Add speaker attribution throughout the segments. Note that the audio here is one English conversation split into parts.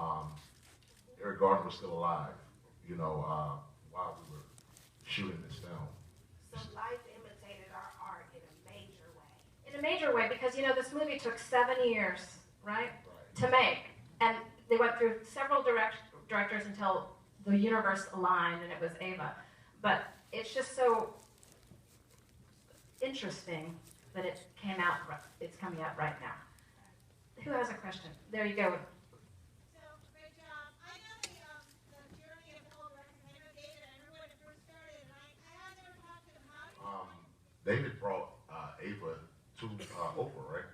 Speaker 1: um, Eric Gardner was still alive, while we were shooting this film.
Speaker 2: So life imitated our art in a major way.
Speaker 3: In a major way, because this movie took 7 years, right, to
Speaker 1: Right.
Speaker 3: make, and they went through several directors until the universe aligned and it was Ava. But it's just so interesting that it's coming out right now. Who has a question? There you go.
Speaker 4: So, great job. I know the journey of the whole direction. I know David, I remember when it first started, and I had never talked to him. How did
Speaker 1: David brought Ava to Oprah, right?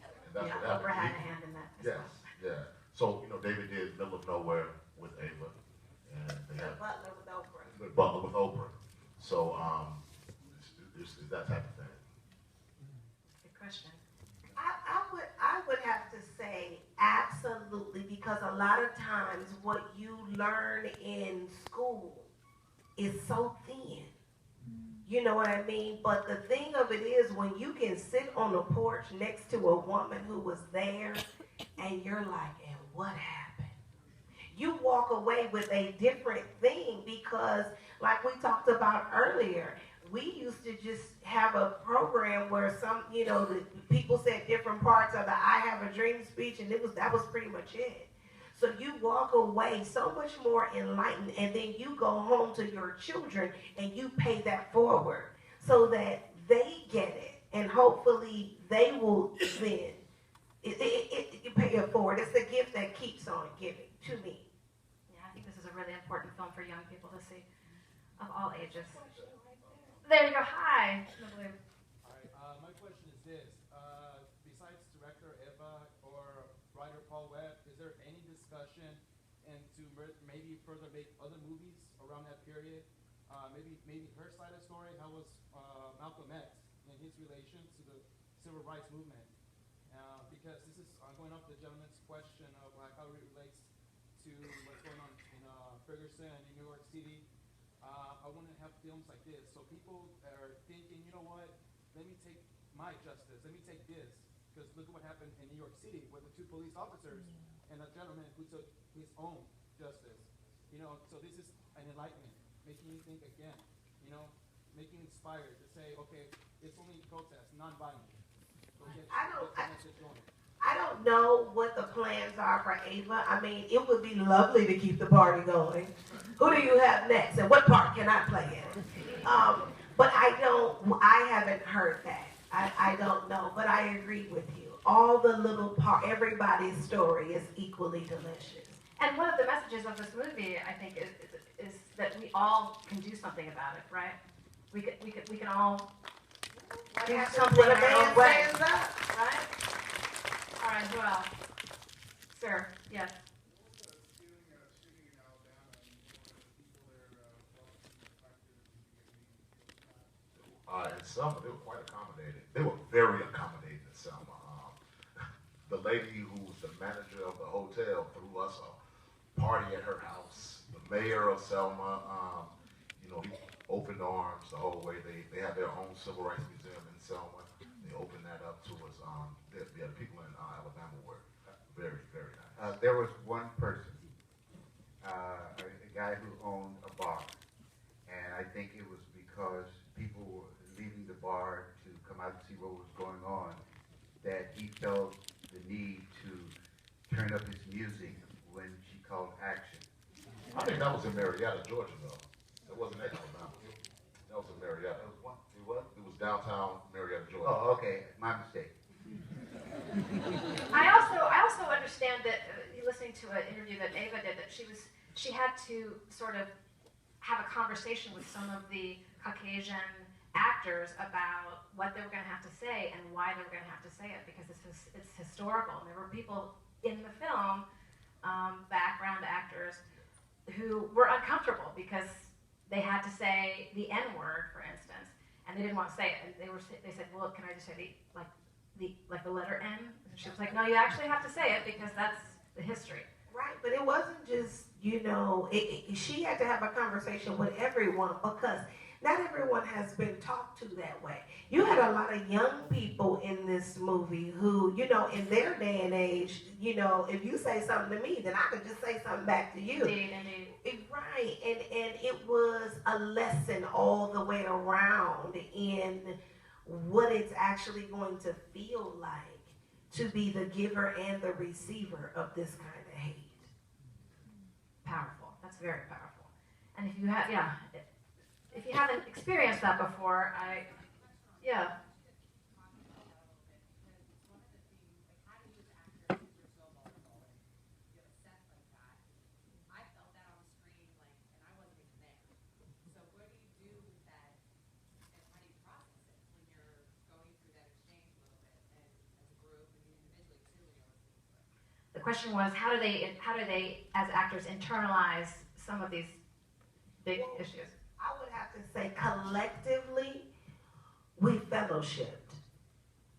Speaker 1: And that's what happened.
Speaker 3: Oprah had a hand in that as
Speaker 1: Yes,
Speaker 3: well.
Speaker 1: yeah. So, David did Middle of Nowhere with Ava, and they had
Speaker 2: Butler with Oprah.
Speaker 1: Butler with Oprah. So, it's that type of thing.
Speaker 3: Good question.
Speaker 2: I would have to say absolutely, because a lot of times what you learn in school is so thin. You know what I mean? But the thing of it is, when you can sit on a porch next to a woman who was there, and you're like, and what happened? You walk away with a different thing, because like we talked about earlier, we used to just have a program where the people said different parts of the I Have a Dream speech, and that was pretty much it. So you walk away so much more enlightened, and then you go home to your children and you pay that forward so that they get it, and hopefully they will then, you pay it forward. It's the gift that keeps on giving to me.
Speaker 3: Yeah, I think this is a really important film for young people to see, of all ages. There you go. Hi.
Speaker 5: Hi. My question is this. Besides director Eva or writer Paul Webb, is there any discussion into maybe further make other movies around that period? Maybe her side of the story. How was Malcolm X and his relation to the civil rights movement? Because this is going off the gentleman's question of how it relates to what's going on in Ferguson and in New York City. I want to have films like this, so people are thinking, you know what, let me take my justice, let me take this, because look at what happened in New York City with the 2 police officers and a gentleman who took his own justice. So this is an enlightenment, making you think again, making you inspired to say, okay, it's only protest, non-violent.
Speaker 2: I don't know what the plans are for Ava. I mean, it would be lovely to keep the party going. Who do you have next, and what part can I play in? But I haven't heard that. I don't know, but I agree with you. All the little everybody's story is equally delicious.
Speaker 3: And one of the messages of this movie, I think, is that we all can do something about it, right? We can all do something in our own way, right? All right, who else? Sir, yes.
Speaker 1: In Selma, they were quite accommodating. They were very accommodating in Selma. The lady who was the manager of the hotel threw us a party at her house. The mayor of Selma, he opened arms the whole way. They have their own civil rights museum in Selma. They opened that up to us. The people in Alabama were very, very nice.
Speaker 6: There was one person, a guy who owned a bar, and I think it was because people were leaving the bar to come out and see what was going on, that he felt the need to turn up his music when she called action.
Speaker 1: I think that was in Marietta, Georgia, though. It wasn't in Alabama. That was in Marietta.
Speaker 6: It was?
Speaker 1: It was downtown Marietta, Georgia.
Speaker 6: Oh, okay. My mistake.
Speaker 3: I also understand that listening to an interview that Ava did, that she had to sort of have a conversation with some of the Caucasian actors about what they were going to have to say and why they were going to have to say it, because it's historical. And there were people in the film, background actors, who were uncomfortable because they had to say the N-word, for instance, and they didn't want to say it. And they said, well, can I just say the letter N? And she was like, no, you actually have to say it because that's the history.
Speaker 2: Right, but it wasn't just, she had to have a conversation with everyone, because not everyone has been talked to that way. You had a lot of young people in this movie who, you know, in their day and age, you know, if you say something to me, then I can just say something back to you.
Speaker 3: Indeed.
Speaker 2: Right, and it was a lesson all the way around in what it's actually going to feel like to be the giver and the receiver of this kind of hate.
Speaker 3: Powerful. That's very powerful. And if you have, if you haven't experienced that before, yeah. The question was, how do they, as actors, internalize some of these big issues?
Speaker 2: I would have to say, collectively, we fellowshipped.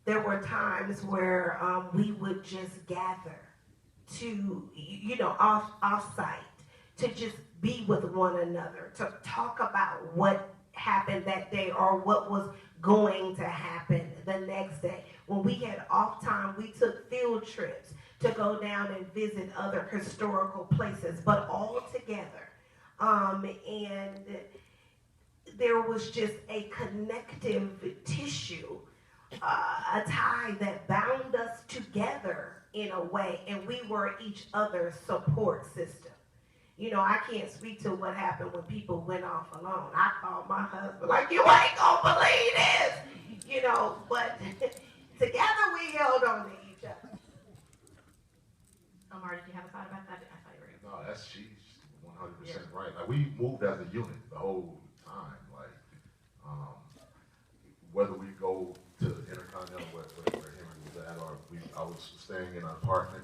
Speaker 2: There were times where we would just gather to, you know, off-site, to just be with one another, to talk about what happened that day or what was going to happen the next day. When we had off time, we took field trips to go down and visit other historical places, but all together. And there was just a connective tissue, a tie that bound us together in a way, and we were each other's support system. You know, I can't speak to what happened when people went off alone. I called my husband like, you ain't gonna believe this, you know, but together we held on to each other.
Speaker 3: Omar, did you have a thought about that? I thought you were
Speaker 1: No, she's 100% right. Like, we moved as a unit the whole time. Like, whether we go to Intercontinental where Henry was at, or I was staying in an apartment,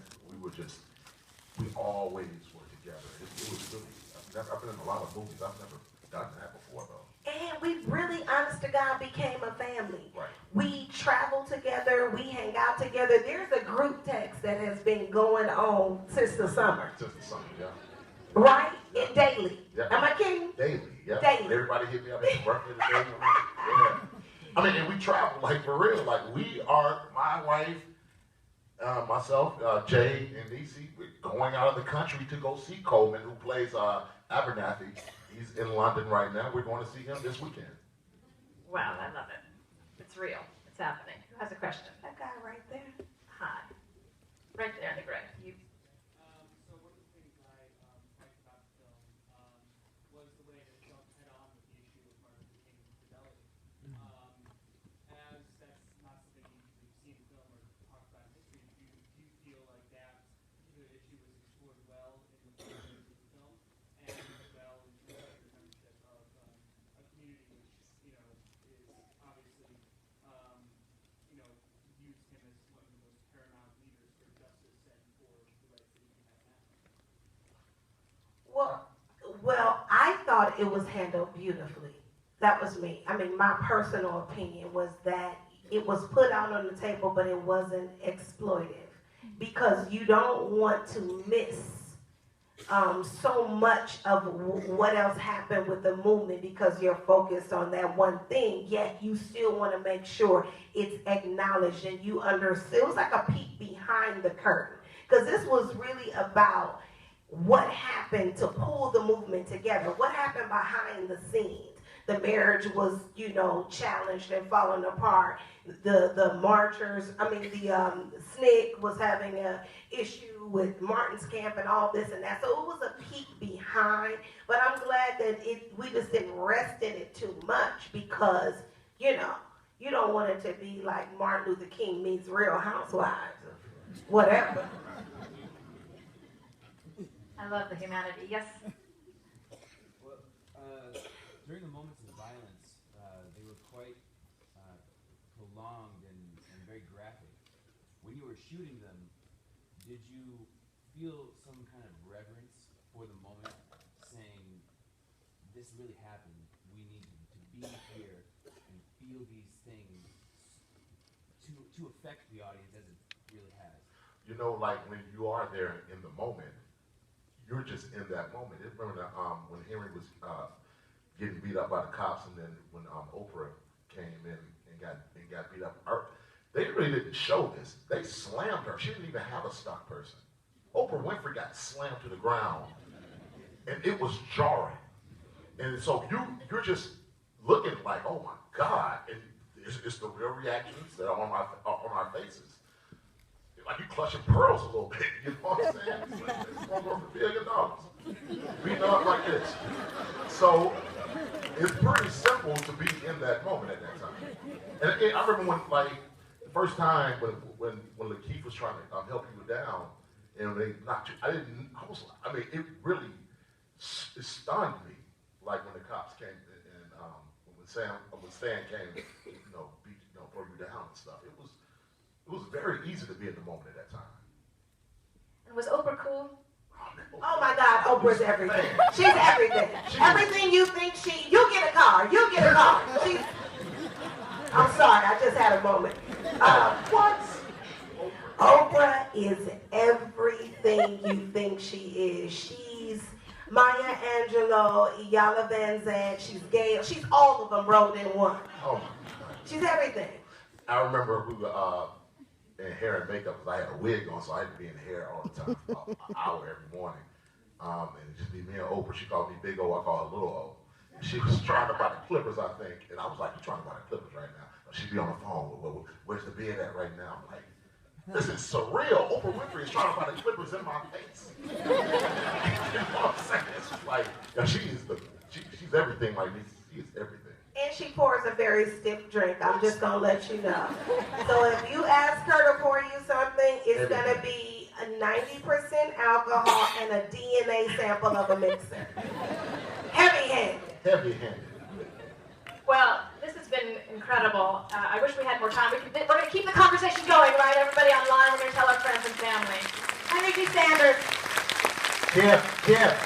Speaker 1: we always were together. It was really, I've been in a lot of movies. I've never done that before, though.
Speaker 2: And we really, honest to God, became a family.
Speaker 1: Right.
Speaker 2: We travel together, we hang out together. There's a group text that has been going on since the summer.
Speaker 1: Since the summer, yeah.
Speaker 2: Right?
Speaker 1: Yeah.
Speaker 2: Daily.
Speaker 1: Yeah.
Speaker 2: Am I kidding?
Speaker 1: Daily, yeah.
Speaker 2: Daily.
Speaker 1: Everybody hit me up at birthday today. Yeah. I mean, and we travel, like, for real. Like, we are, my wife, myself, Jay, and Niecy, we're going out of the country to go see Coleman, who plays Abernathy. He's in London right now. We're going to see him this weekend.
Speaker 3: Wow, I love it. It's real. It's happening. Who has a question?
Speaker 2: That guy right there.
Speaker 3: Hi. Right there in the gray. You.
Speaker 5: So one of the things I liked about the film was the way that it jumped head on with the issue of Martin Luther King's infidelity. As that's not something we've seen in film or talked about in history, do you feel like that particular issue was explored well in the film, and as well in terms of your membership of a community which, you know, is obviously, you know, views him as one of the most paramount leaders for justice and for the rights that you have now?
Speaker 2: Well, I thought it was handled beautifully. That was me. I mean, my personal opinion was that it was put out on the table, but it wasn't exploitive, because you don't want to miss so much of what else happened with the movement because you're focused on that one thing, yet you still want to make sure it's acknowledged and you understand. It was like a peek behind the curtain, because this was really about what happened to pull the movement together, what happened behind the scenes. The marriage was, you know, challenged and falling apart. The marchers, the SNCC was having an issue with Martin's camp and all this and that. So it was a peek behind, but I'm glad that we just didn't rest in it too much, because, you know, you don't want it to be like Martin Luther King meets Real Housewives or whatever.
Speaker 3: I love the humanity. Yes.
Speaker 7: Well, during the moments of violence, they were quite prolonged and very graphic. When you were shooting them, did you feel some kind of reverence for the moment, saying, this really happened, we need to be here and feel these things to affect the audience as it really has?
Speaker 1: You know, like, when you are there in the moment, you're just in that moment. I remember when Henry was getting beat up by the cops, and then when Oprah came in and got beat up, they really didn't show this. They slammed her. She didn't even have a stunt person. Oprah Winfrey got slammed to the ground, and it was jarring. And so you're just looking like, oh my God, and it's the real reactions that are on our faces. Like you clutching pearls a little bit, you know what I'm saying? It's going for $1 billion. Beating up like this. So it's pretty simple to be in that moment at that time. And I remember when, like, the first time when Lakeith was trying to help you down, and they knocked you, it really stunned me. Like when the cops came and when Stan came, throw you down and stuff. It was very easy to be in the moment at that time.
Speaker 3: And was Oprah cool?
Speaker 2: Oh my God, Oprah's everything. She's everything. Everything you think you get a car. You get a car. I'm sorry, I just had a moment. What? Oprah is everything you think she is. She's Maya Angelou, Iyanla Vanzant, she's Gail. She's all of them rolled in one.
Speaker 1: Oh my God.
Speaker 2: She's everything.
Speaker 1: I remember we were in hair and makeup because I had a wig on, so I had to be in hair all the time, for about an hour every morning. And it'd just be me and Oprah. She called me Big O, I called her Little O. And she was trying to buy the clippers, I think. And I was like, you trying to buy the clippers right now? She'd be on the phone. Where's the bid at right now? I'm like, this is surreal. Oprah Winfrey is trying to buy the clippers in my face. You know what I'm saying? It's just like, she's everything like this. She is everything.
Speaker 2: And she pours a very stiff drink. I'm just going to let you know. So if you ask her to pour you something, it's going to be a 90% alcohol and a DNA sample of a mixer. Heavy-handed.
Speaker 1: Heavy-handed.
Speaker 3: Well, this has been incredible. I wish we had more time. We're going to keep the conversation going, right? Everybody online, we're going to tell our friends and family. Henry G. Sanders.
Speaker 1: Kip.